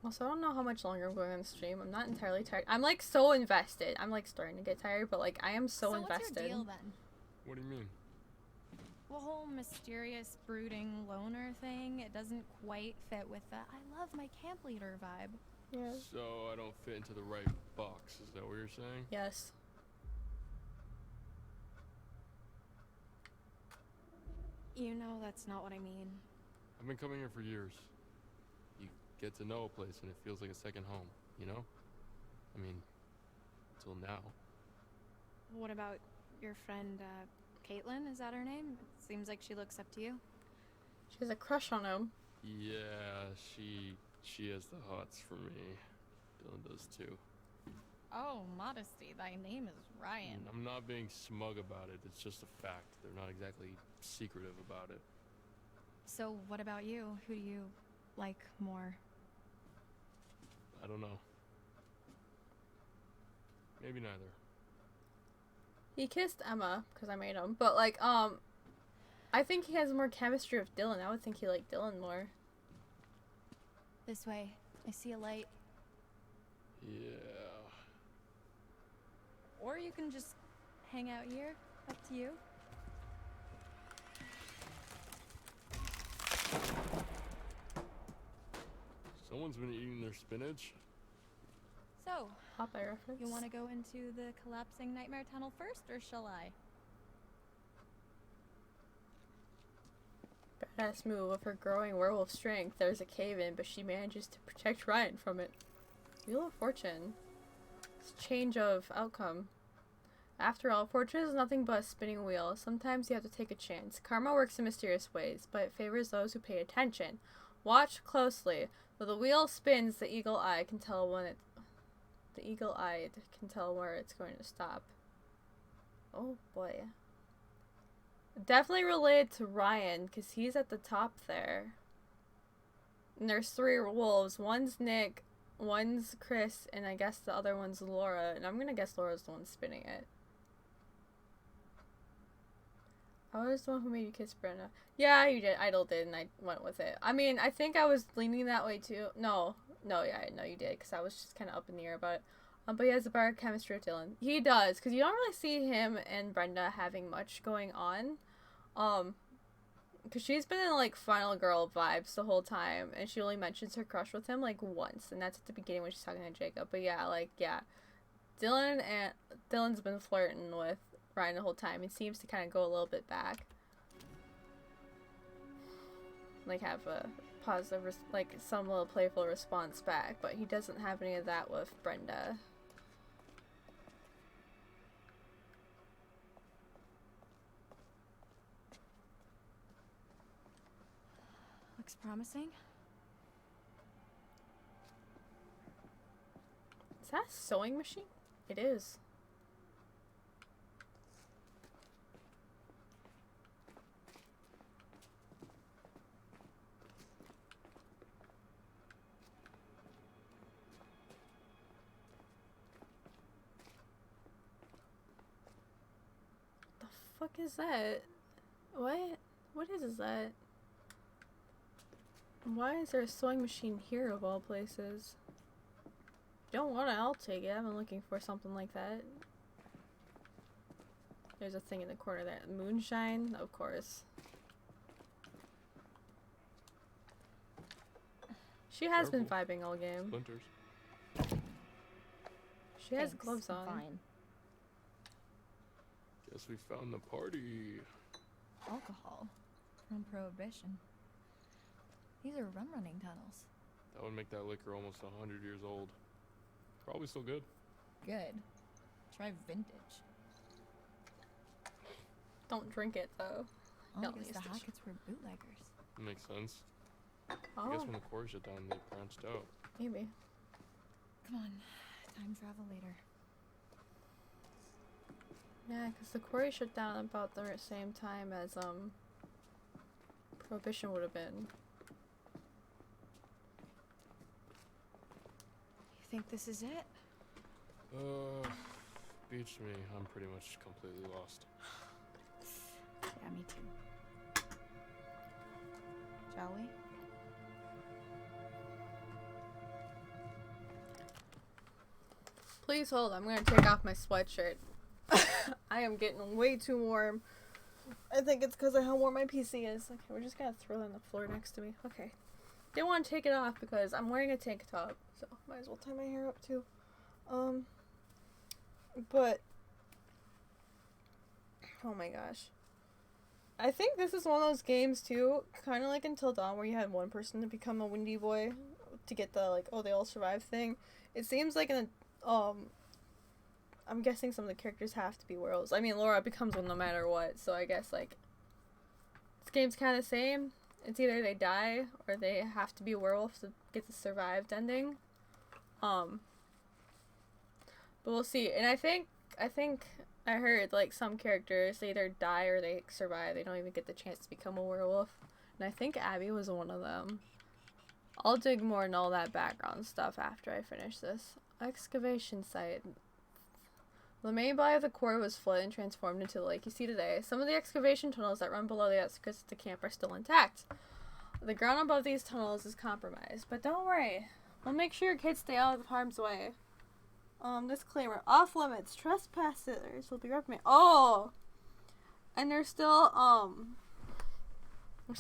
Also, I don't know how much longer I'm going on the stream. I'm not entirely tired. I'm like so invested. I'm like starting to get tired, but like I am so invested. What's your deal then? What do you mean? The whole mysterious, brooding loner thing, it doesn't quite fit with the I love my camp leader vibe. Yeah. So I don't fit into the right box, is that what you're saying? Yes. You know that's not what I mean. I've been coming here for years. You get to know a place and it feels like a second home, you know? I mean, till now. What about your friend, Caitlin? Is that her name? It seems like she looks up to you. She has a crush on him. Yeah, she has the hots for me. Dylan does too. Oh, modesty. Thy name is Ryan. I'm not being smug about it. It's just a fact. They're not exactly secretive about it. So what about you? Who do you like more? I don't know. Maybe neither. He kissed Emma because I made him, but like I think he has more chemistry with Dylan. I would think he liked Dylan more. This way. I see a light. Yeah. Or you can just hang out here. Up to you. Someone's been eating their spinach. So, Popeye reference. you want to go into the collapsing nightmare tunnel first, or shall I? Badass move. With her growing werewolf strength, there's a cave in, but she manages to protect Ryan from it. Wheel of Fortune. It's change of outcome. After all, fortune is nothing but a spinning wheel. Sometimes you have to take a chance. Karma works in mysterious ways, but it favors those who pay attention. Watch closely. Though the wheel spins, the eagle eye can tell when it. The eagle-eyed can tell where it's going to stop. Oh boy. Definitely related to Ryan, because he's at the top there. And there's 3 wolves. One's Nick, one's Chris, and I guess the other one's Laura. And I'm gonna guess Laura's the one spinning it. I was the one who made you kiss Brenda. Yeah, you did. Idol did, and I went with it. I mean, I think I was leaning that way too. No, yeah, I know you did, because I was just kind of up in the air about it. But he has a better chemistry with Dylan. He does, because you don't really see him and Brenda having much going on. Because she's been in, like, final girl vibes the whole time, and she only mentions her crush with him, like, once, and that's at the beginning when she's talking to Jacob. But yeah, like, yeah. Dylan's been flirting with Ryan the whole time. It seems to kind of go a little bit back. Like, have a positive, like, some little playful response back, but he doesn't have any of that with Brenda. Looks promising. Is that a sewing machine? It is. The fuck is that? What is that? Why is there a sewing machine here of all places? If you don't want it, I'll take it. I've been looking for something like that. There's a thing in the corner there. Moonshine, of course. She has been vibing all game. Splinters. She has gloves on. Fine. Guess we found the party. Alcohol. From Prohibition. These are rum-running tunnels. That would make that liquor almost 100 years old. Probably still good. Good. Try vintage. Don't drink it though. I No, guess it's the just- Hacketts were bootleggers. Makes sense. I Oh, guess when the Quarry shut down, they branched out. maybe. Come on. Time travel later. Yeah, because the Quarry shut down about the same time as Prohibition would have been. You think this is it? Beach me. I'm pretty much completely lost. Yeah, me too. Shall we? Please hold. I'm gonna take off my sweatshirt. I am getting way too warm. I think it's because of how warm my PC is. Okay, we're just gonna throw it on the floor next to me. Okay. Didn't want to take it off because I'm wearing a tank top, so might as well tie my hair up too. But oh my gosh. I think this is one of those games too, kind of like Until Dawn, where you had one person to become a windy boy to get the like, oh, they all survive thing. It seems like I'm guessing some of the characters have to be werewolves. I mean, Laura becomes one no matter what, so I guess like this game's kind of the same. It's either they die or they have to be werewolves to get the survived ending. But we'll see. And I think I heard like some characters they either die or they survive. They don't even get the chance to become a werewolf. And I think Abby was one of them. I'll dig more into all that background stuff after I finish this. Excavation site. The main body of the quarry was flooded and transformed into the lake you see today. Some of the excavation tunnels that run below the outskirts of the camp are still intact. The ground above these tunnels is compromised, but don't worry. We'll make sure your kids stay out of harm's way. Disclaimer. Off limits. Trespassers will be reprimanded. Oh! And there's still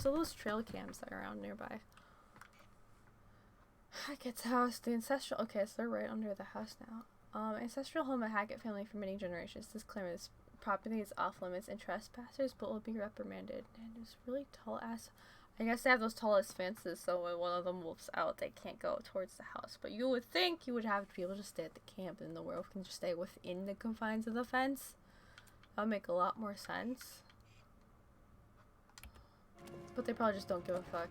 those trail cams that are around nearby. Hackett's house. The ancestral... Okay, so they're right under the house now. Ancestral home of Hackett family for many generations. Disclaimer, this property is off limits and trespassers, but will be reprimanded. And it's really tall ass. I guess they have those tallest fences, so when one of them moves out, they can't go towards the house. But you would think you would have to be able to stay at the camp, and the werewolf can just stay within the confines of the fence. That would make a lot more sense. But they probably just don't give a fuck.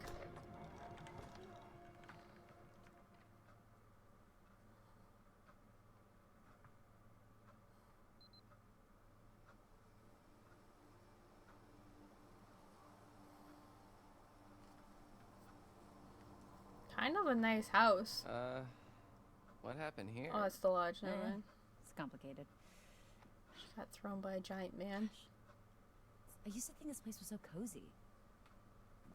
Kind of a nice house. What happened here? Oh, that's the lodge. Never mind. It's complicated. She got thrown by a giant man. I used to think this place was so cozy.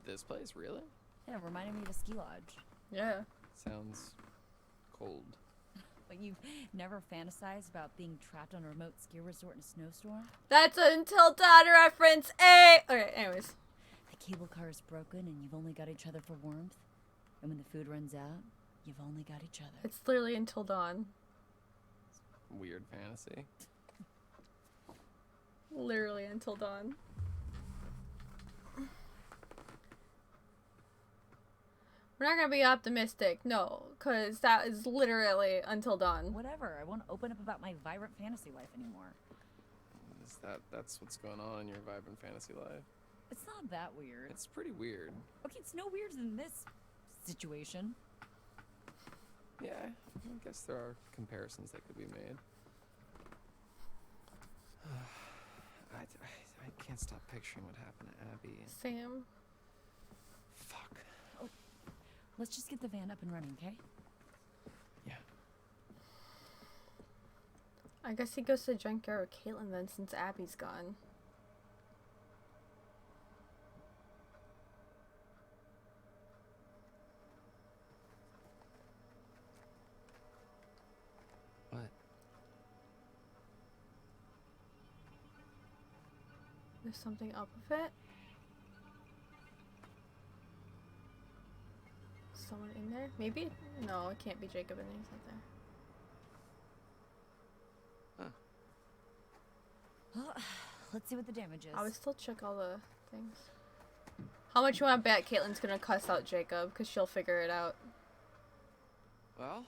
This place, really? Yeah, it reminded me of a ski lodge. Yeah. Sounds cold. But you've never fantasized about being trapped on a remote ski resort in a snowstorm? That's an Until Dawn reference. Hey! Okay, anyways. The cable car is broken and you've only got each other for warmth. And when the food runs out, you've only got each other. It's literally Until Dawn. Weird fantasy. Literally Until Dawn. We're not gonna be optimistic, no, because that is literally Until Dawn. Whatever, I won't open up about my vibrant fantasy life anymore. That's what's going on in your vibrant fantasy life? It's not that weird. It's pretty weird. Okay, it's no weirder than this situation. Yeah, I guess there are comparisons that could be made. I can't stop picturing what happened to Abby. Sam. Fuck. Oh, let's just get the van up and running, okay? Yeah. I guess he goes to the junkyard with Caitlin then, since Abby's gone. What? There's something up with it. Someone in there? Maybe? No, it can't be Jacob and he's not there. Well, let's see what the damage is. I would still check all the things. How much you want to bet Caitlin's gonna cuss out Jacob? Because she'll figure it out. Well,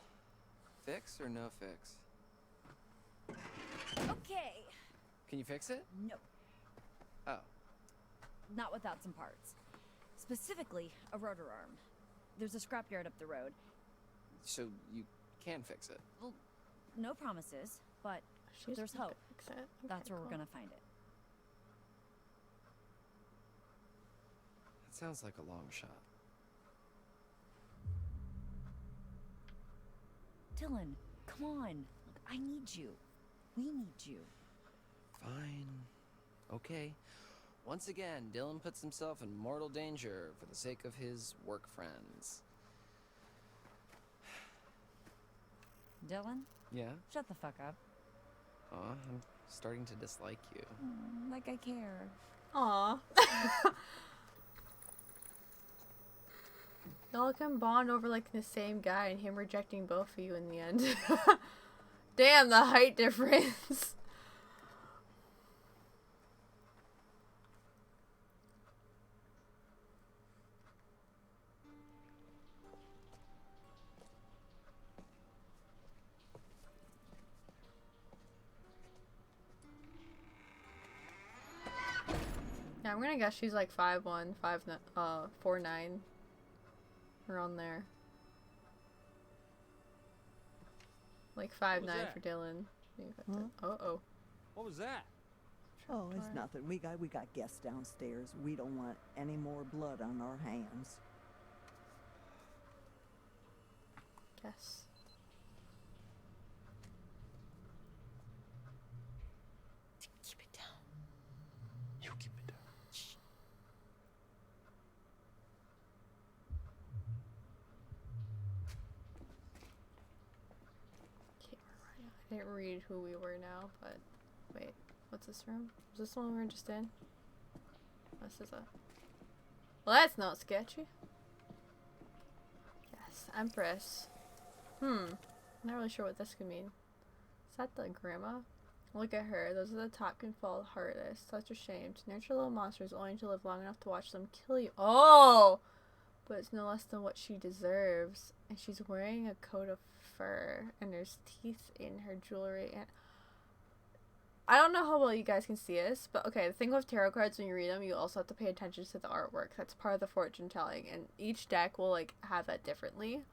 fix or no fix? Okay. Can you fix it? Nope. Oh. Not without some parts. Specifically, a rotor arm. There's a scrapyard up the road. So you can fix it? Well, no promises, but there's not hope. gonna fix it. That's Okay, where we're cool. gonna find it. That sounds like a long shot. Dylan, come on. Look, I need you. We need you. Fine. Okay. Once again, Dylan puts himself in mortal danger for the sake of his work friends. Dylan? Yeah? Shut the fuck up. Aw, I'm starting to dislike you. Like I care. Aw. Y'all can bond over like the same guy and him rejecting both of you in the end. Damn, the height difference. Yeah, I'm gonna guess she's like 5'1", 4'9", around there. Like 5'9" for Dylan. Uh-oh. What was that? Oh, it's nothing. We got guests downstairs. We don't want any more blood on our hands. Guess. Keep it down. You keep it down. Shh. Okay, I didn't read who we were now, but wait, what's this room? Is this the one we were just in? This is a. Well, that's not sketchy. Yes, Empress. Not really sure what this could mean. Is that the grandma? Look at her. Those are the top can fall hardest. Such a shame. To nurture little monsters only to live long enough to watch them kill you. Oh! But it's no less than what she deserves. And she's wearing a coat of fur. And there's teeth in her jewelry. And I don't know how well you guys can see this. But okay, the thing with tarot cards, when you read them, you also have to pay attention to the artwork. That's part of the fortune telling. And each deck will like have that differently.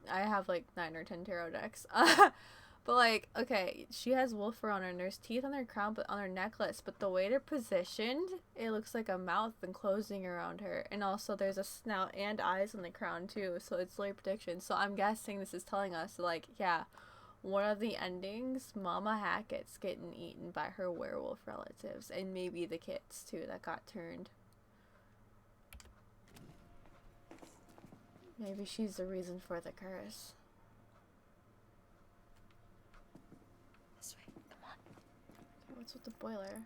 I have like 9 or 10 tarot decks. But like, okay, she has wolf fur on her and there's teeth on her crown but on her necklace, but the way they're positioned, it looks like a mouth enclosing around her. And also there's a snout and eyes on the crown too, so it's late prediction. So I'm guessing this is telling us like, yeah, one of the endings, Mama Hackett's getting eaten by her werewolf relatives, and maybe the kids too that got turned. Maybe she's the reason for the curse. This way. Come on. Okay, what's with the boiler?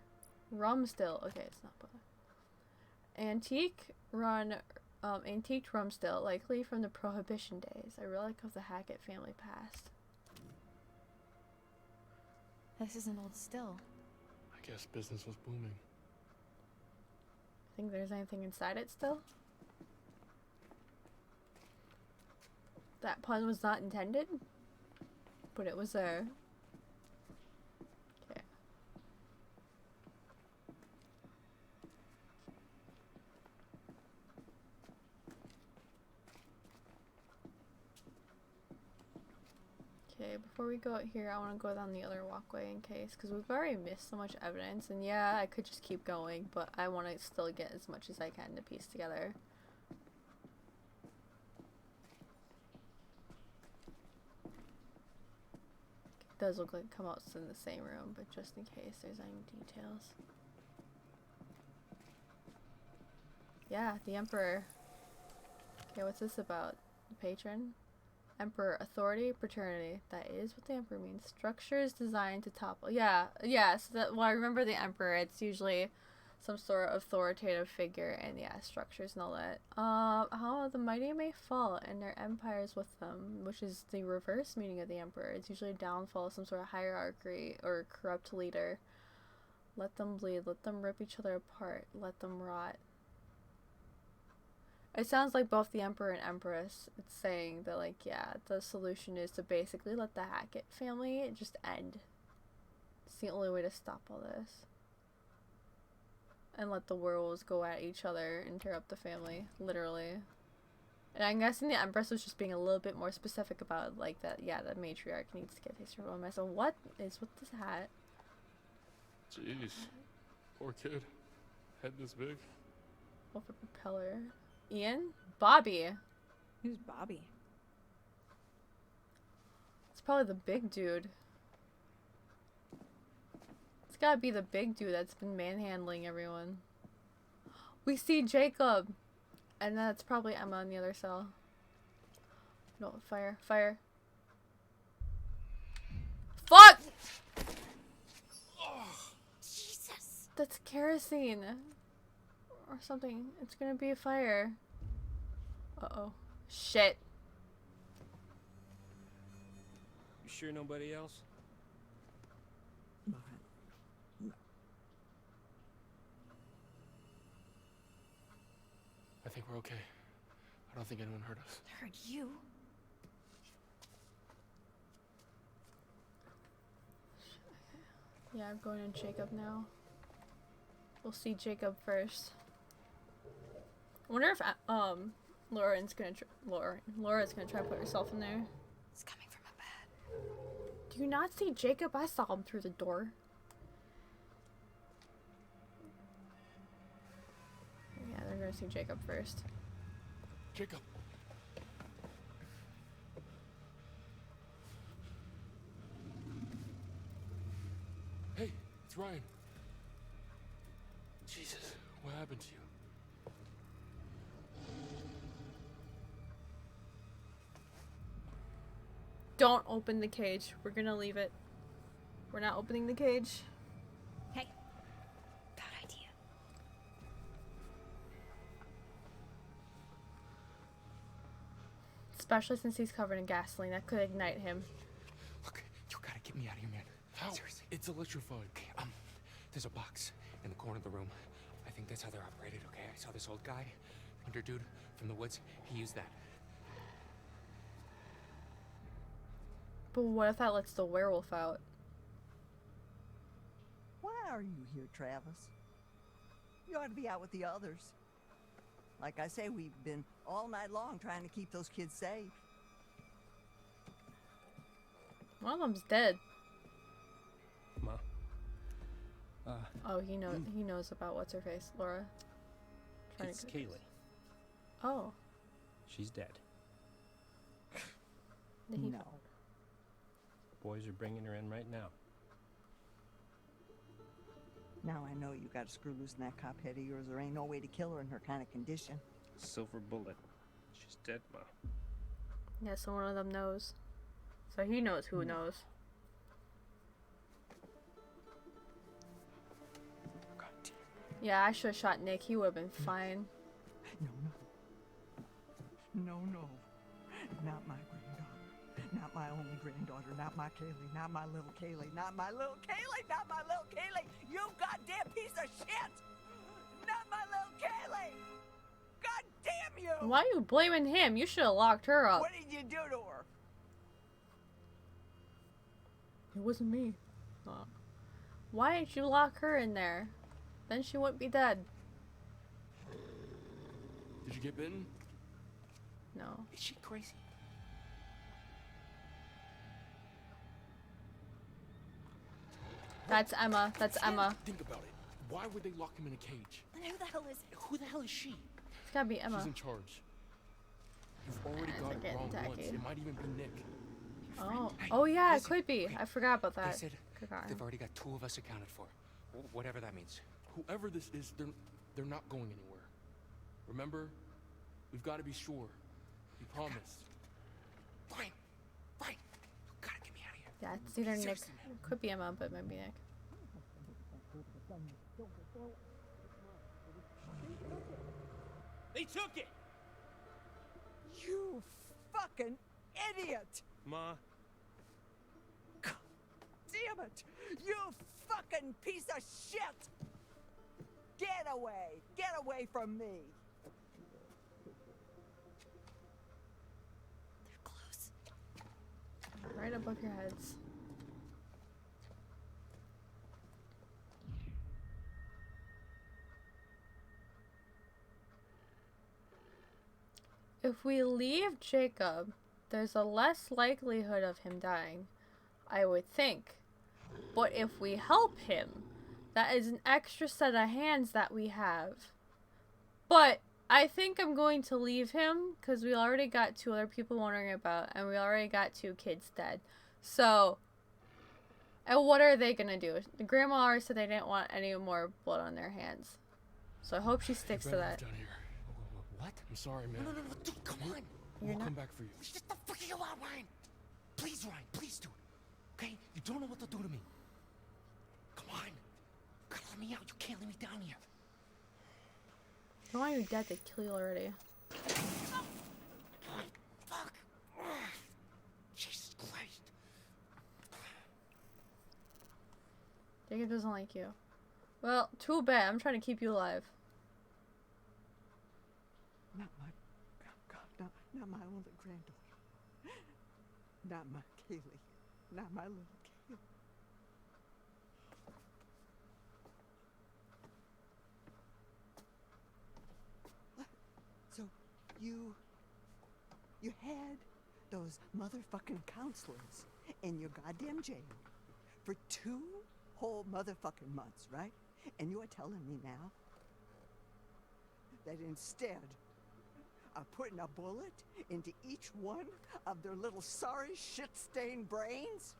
Rum still. Okay, it's not boiler. Antiqued rum still, likely from the Prohibition days. A relic of the Hackett family past. This is an old still. I guess business was booming. Think there's anything inside it still? That pun was not intended, but it was there. Okay. Okay, before we go out here, I want to go down the other walkway in case, because we've already missed so much evidence, and yeah, I could just keep going, but I want to still get as much as I can to piece together. It does look like it come out in the same room, but just in case there's any details. Yeah, the Emperor. Okay, what's this about? The patron? Emperor, authority, paternity. That is what the Emperor means. Structures designed to topple. Yeah, yes. Well, I remember the Emperor. It's usually some sort of authoritative figure, and yeah, structures and all that. How the mighty may fall, and their empires with them, which is the reverse meaning of the Emperor. It's usually a downfall of some sort of hierarchy or corrupt leader. Let them bleed. Let them rip each other apart. Let them rot. It sounds like both the Emperor and Empress, it's saying that, like, yeah, the solution is to basically let the Hackett family just end. It's the only way to stop all this. And let the werewolves go at each other and tear up the family, literally. And I'm guessing the Empress was just being a little bit more specific about, like, that, yeah, the matriarch needs to get his romance. So what is with this hat? Jeez. Poor kid. Head this big. What for propeller? Ian? Bobby. Who's Bobby? It's probably the big dude. It's gotta be the big dude that's been manhandling everyone. We see Jacob! And that's probably Emma in the other cell. No, fire. Fire. Fuck! Jesus. That's kerosene. Or something. It's gonna be a fire. Uh-oh. Shit. You sure nobody else? But I think we're okay. I don't think anyone hurt us. Heard you. Yeah, I'm going in Jacob now. We'll see Jacob first. I wonder if Laura's gonna try to put herself in there. It's coming from a bed. Do you not see Jacob? I saw him through the door. Yeah, they're gonna see Jacob first. Jacob! Hey, it's Ryan. Jesus, what happened to you? Don't open the cage. We're gonna leave it. We're not opening the cage. Hey. Bad idea. Especially since he's covered in gasoline. That could ignite him. Look, you gotta get me out of here, man. How? Seriously. It's electrified. Okay, there's a box in the corner of the room. I think that's how they're operated, okay? I saw this old guy, hunter dude from the woods. He used that. But what if that lets the werewolf out? why are you here, Travis? You ought to be out with the others. Like I say, we've been all night long trying to keep those kids safe. One of them's dead. Ma. Oh, he knows about what's her face, Laura. Trying It's to- Kaylee. Oh, She's dead. did he? No. Boys are bringing her in right now. Now I know you gotta screw loose in that cop head of yours. There ain't no way to kill her in her kind of condition. Silver bullet. She's dead, Ma. Yeah, so one of them knows. So he knows who knows. God damn. Yeah, I should have shot Nick. He would have been fine. No, no. No, no. Not my granddaughter. Not my only granddaughter. Not my Kaylee. Not my little Kaylee. Not my little Kaylee. Not my little Kaylee. You goddamn piece of shit. Not my little Kaylee. God damn you. Why are you blaming him? You should have locked her up. What did you do to her? It wasn't me. Why didn't you lock her in there? Then she wouldn't be dead. Did you get bitten? No. Is she crazy? That's Emma. That's Emma. Think about it. Why would they lock him in a cage? And who the hell is it? Who the hell is she? It's gotta be Emma. She's in charge. You've already It's got it getting wrong once. tacky. It might even be Nick. Oh. Hey, Oh yeah, it listen, could be. wait. I forgot about They that. said Forgotten. they've already got 2 of us accounted for. Whatever that means. Whoever this is, they're not going anywhere. Remember? We've got to be sure. We promised. Brian! Brian! You gotta get me out of here. Yeah, it's either Nick. Seriously, man. Could be Emma, but it might be Nick. They took it! You fucking idiot. Ma. Damn it. You fucking piece of shit. Get away. Get away from me. They're close. Right above your heads. If we leave Jacob, there's a less likelihood of him dying, I would think. But if we help him, that is an extra set of hands that we have. But I think I'm going to leave him because we already got 2 other people wondering about, and we already got 2 kids dead. So, and what are they gonna do? The grandma already said they didn't want any more blood on their hands. So I hope she sticks to Better that. Down here. What? I'm sorry, man. No, dude, come on. We'll not- come back for you. Shut the fuck you out, Ryan. Please, Ryan, please do it. Okay? You don't know what they'll do to me. Come on. You gotta let me out. You can't leave me down here. I want you dead to kill you already. Fuck. Jesus Christ. Jacob doesn't like you. Well, too bad. I'm trying to keep you alive. Not my, not my only granddaughter. Not my Kaylee. Not my little Kaylee. What? So, you had those motherfucking counselors in your goddamn jail for 2 whole motherfucking months, right? And you are telling me now that instead of putting a bullet into each one of their little sorry shit-stained brains,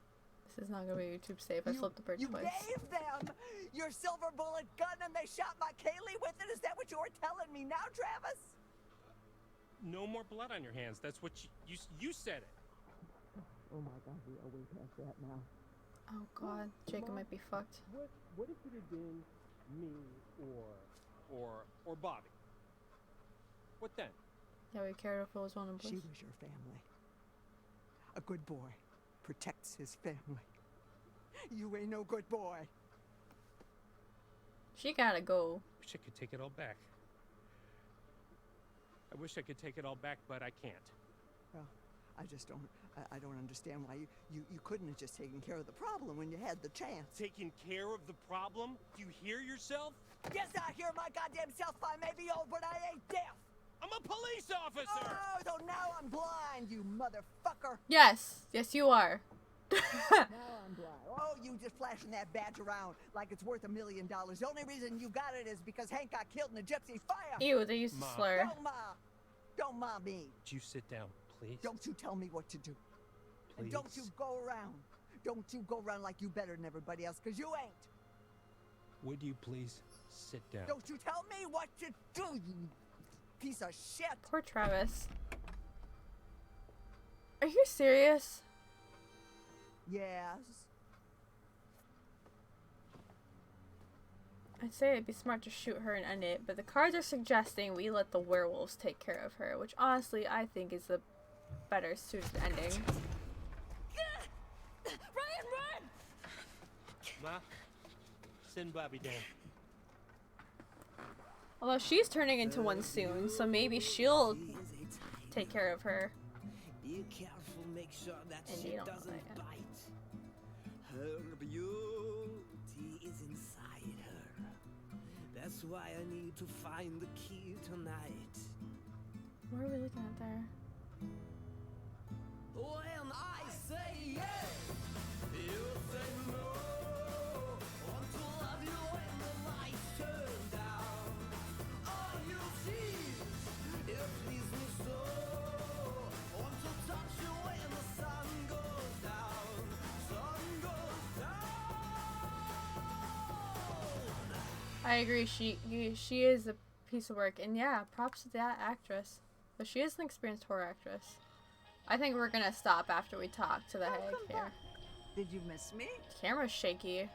This is not gonna be YouTube safe. I flipped the bird you twice. gave them your silver bullet gun and they shot my Kaylee with it? Is that what you're telling me now, Travis? No more blood on your hands. That's what you said it. Oh my God, we are way past that now. Oh god, Jacob might be fucked. What if it had been me or Bobby? What then? Yeah, we cared if it was one of us. She was your family. A good boy protects his family. You ain't no good boy. She gotta go. Wish I could take it all back. I wish I could take it all back, but I can't. Well, I just don't. I don't understand why you couldn't have just taken care of the problem when you had the chance. Taking care of the problem? Do you hear yourself? Yes, I hear my goddamn self. I may be old, but I ain't deaf. I'm a police officer! Oh, so now I'm blind, you motherfucker. Yes, yes you are. Now I'm blind. Oh, you just flashing that badge around like it's worth $1 million. The only reason you got it is because Hank got killed in a gypsy fire. Ew, they used to Ma. slur. Don't ma me. Would you sit down, please? Don't you tell me what to do. And Please. don't you go around. Don't you go around like you better than everybody else, because you ain't. Would you please sit down? Don't you tell me what to do, you piece of shit. Poor Travis. Are you serious? Yes. I'd say it'd be smart to shoot her and end it, but the cards are suggesting we let the werewolves take care of her, which honestly I think is the better suited ending. Ryan, run! Ma, send Bobby down. Although she's turning into one soon, so maybe she'll take care of her. Be careful, make sure that And she you don't know doesn't that yet. bite. Her beauty is inside her. That's why I need to find the key tonight. What are we looking at there? When I say yes, you say no. Want to love you when the lights turn down. All you see, it pleases me so. Want to touch you when the sun goes down. Sun goes down. I agree, she is a piece of work, and yeah, props to that actress. But she is an experienced horror actress. I think we're gonna stop after we talk to the hag here. Did you miss me? Camera's shaky.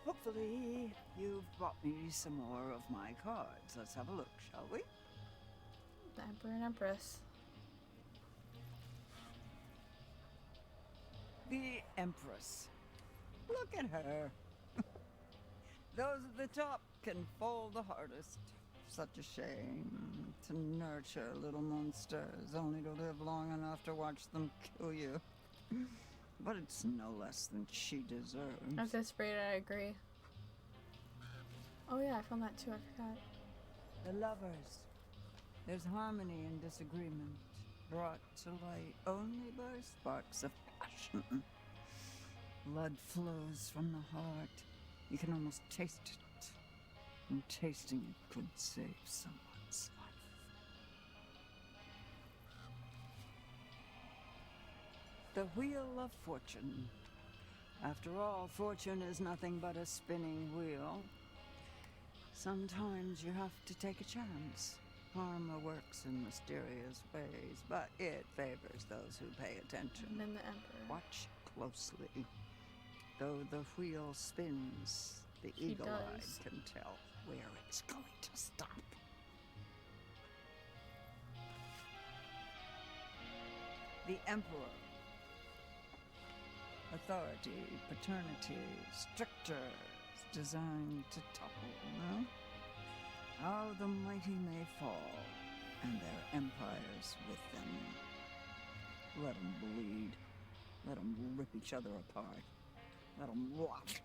Hopefully, you've brought me some more of my cards. Let's have a look, shall we? The Emperor and Empress. The Empress. Look at her. Those at the top can fall the hardest. Such a shame to nurture little monsters, only to live long enough to watch them kill you. But it's no less than she deserves. At this rate, I agree. Oh yeah, I found that too, I forgot. The lovers. There's harmony in disagreement, brought to light only by sparks of passion. Blood flows from the heart. You can almost taste it. And tasting it could save someone's life. The Wheel of Fortune. After all, fortune is nothing but a spinning wheel. Sometimes you have to take a chance karma works in mysterious ways, but it favors those who pay attention. And then the Emperor. Watch closely. Though the wheel spins, the He eagle-eyed does. can tell where it's going to stop. The Emperor. Authority, paternity, strictures designed to topple, no? How the mighty may fall, and their empires with them. Let them bleed. Let them rip each other apart. Let them rot.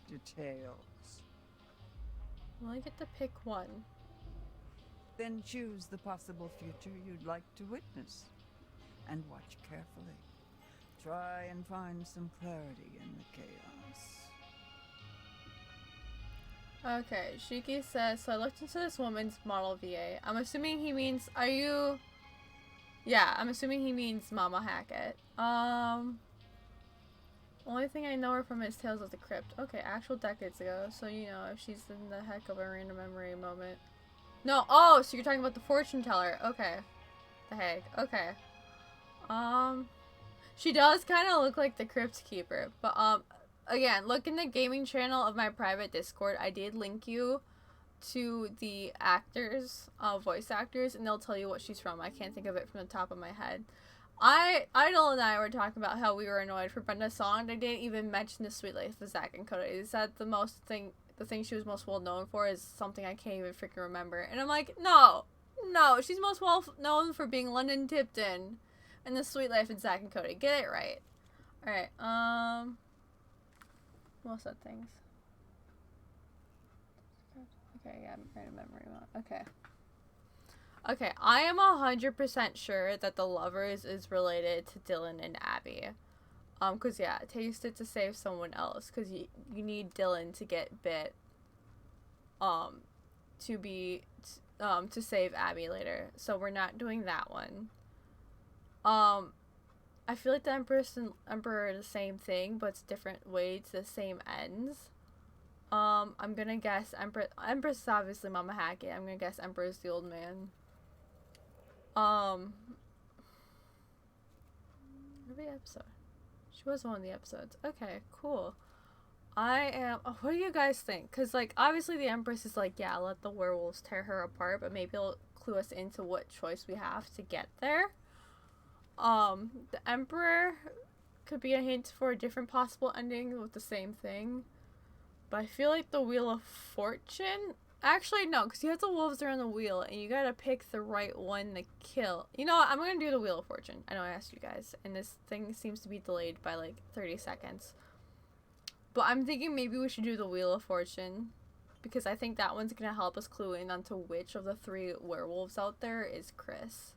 Details. Well, I get to pick one. Then choose the possible future you'd like to witness. And watch carefully. Try and find some clarity in the chaos. Okay, Shiki says, so I looked into this woman's model VA. I'm assuming he means, are you... Yeah, I'm assuming he means Mama Hackett. Only thing I know her from is Tales of the Crypt. Okay, actual decades ago. So, you know, if she's in the heck of a random memory moment. No, oh, so you're talking about the fortune teller. Okay. The Hague. Okay. She does kind of look like the Crypt Keeper. But, again, look in the gaming channel of my private Discord. I did link you to the actors, voice actors, and they'll tell you what she's from. I can't think of it from the top of my head. Idol and I were talking about how we were annoyed for Brenda's song, and I didn't even mention the Sweet Life of Zack and Cody. They said the thing she was most well known for is something I can't even freaking remember. And I'm like, no, she's most well known for being London Tipton and the Sweet Life of Zack and Cody. Get it right. Alright, most of the things. Okay, yeah, random memory. Okay, I am 100% sure that the Lovers is related to Dylan and Abby. Cause yeah, taste it to save someone else. Cause you need Dylan to get bit. To save Abby later. So we're not doing that one. I feel like the Empress and Emperor are the same thing, but it's different ways to the same ends. I'm gonna guess Empress is obviously Mama Hackett. I'm gonna guess Emperor's the old man. Every episode. She was one of the episodes. Okay, cool. What do you guys think? Cause like obviously the Empress is like, yeah, let the werewolves tear her apart, but maybe it'll clue us into what choice we have to get there. The Emperor could be a hint for a different possible ending with the same thing. But I feel like the Wheel of Fortune... Actually, no, because you have the wolves around the wheel, and you gotta pick the right one to kill. You know what? I'm gonna do the Wheel of Fortune. I know I asked you guys, and this thing seems to be delayed by like 30 seconds. But I'm thinking maybe we should do the Wheel of Fortune, because I think that one's gonna help us clue in onto which of the 3 werewolves out there is Chris.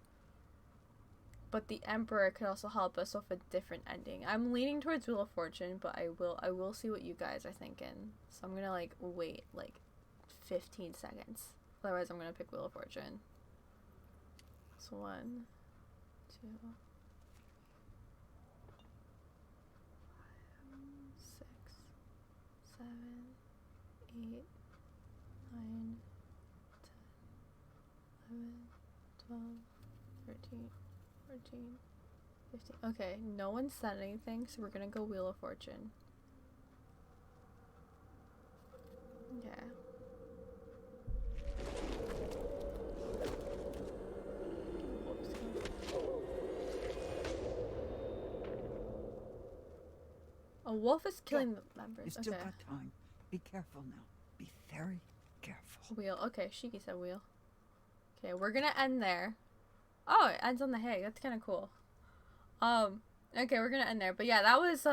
But the Emperor could also help us with a different ending. I'm leaning towards Wheel of Fortune, but I will see what you guys are thinking. So I'm gonna like wait like 15 seconds. Otherwise I'm gonna pick Wheel of Fortune. So 1, 2, 5, 6, 7, 8, 9, 10, 11, 12, 13, 14, 15. Okay, no one said anything, so we're gonna go Wheel of Fortune. Okay. A wolf is killing the members. You still Okay. got time. Be careful now. Be very careful. Wheel. Okay, Shiki said wheel. Okay, we're gonna end there. Oh, it ends on the hay. That's kind of cool. Okay, we're gonna end there. But yeah, that was,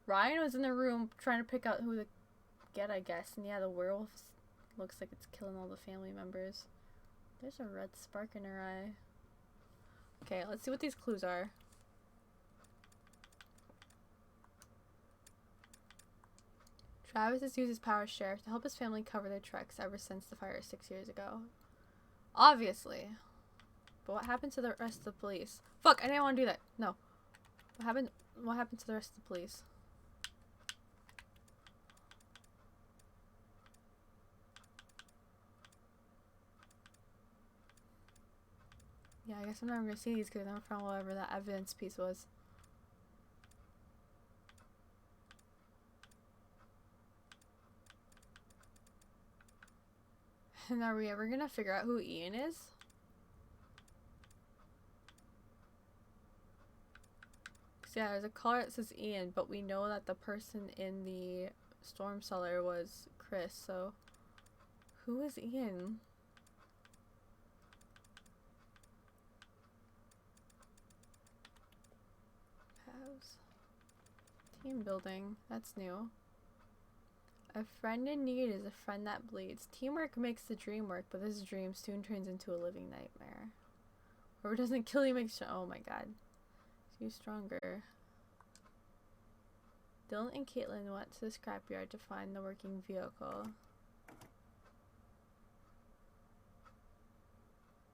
Ryan was in the room trying to pick out who to get, I guess. And yeah, the werewolf looks like it's killing all the family members. There's a red spark in her eye. Okay, let's see what these clues are. Travis has used his power as sheriff to help his family cover their tracks ever since the fire 6 years ago. Obviously. But what happened to the rest of the police? Fuck, I didn't want to do that. No. What happened to the rest of the police? Yeah, I guess I'm never gonna see these because I never found whatever that evidence piece was. And are we ever gonna figure out who Ian is? Yeah, there's a collar that says Ian, but we know that the person in the storm cellar was Chris, so who is Ian? Pals. Team building, that's new. A friend in need is a friend that bleeds. Teamwork makes the dream work, but this dream soon turns into a living nightmare. Whoever doesn't kill you makes oh my god. You stronger. Dylan and Caitlin went to the scrapyard to find the working vehicle.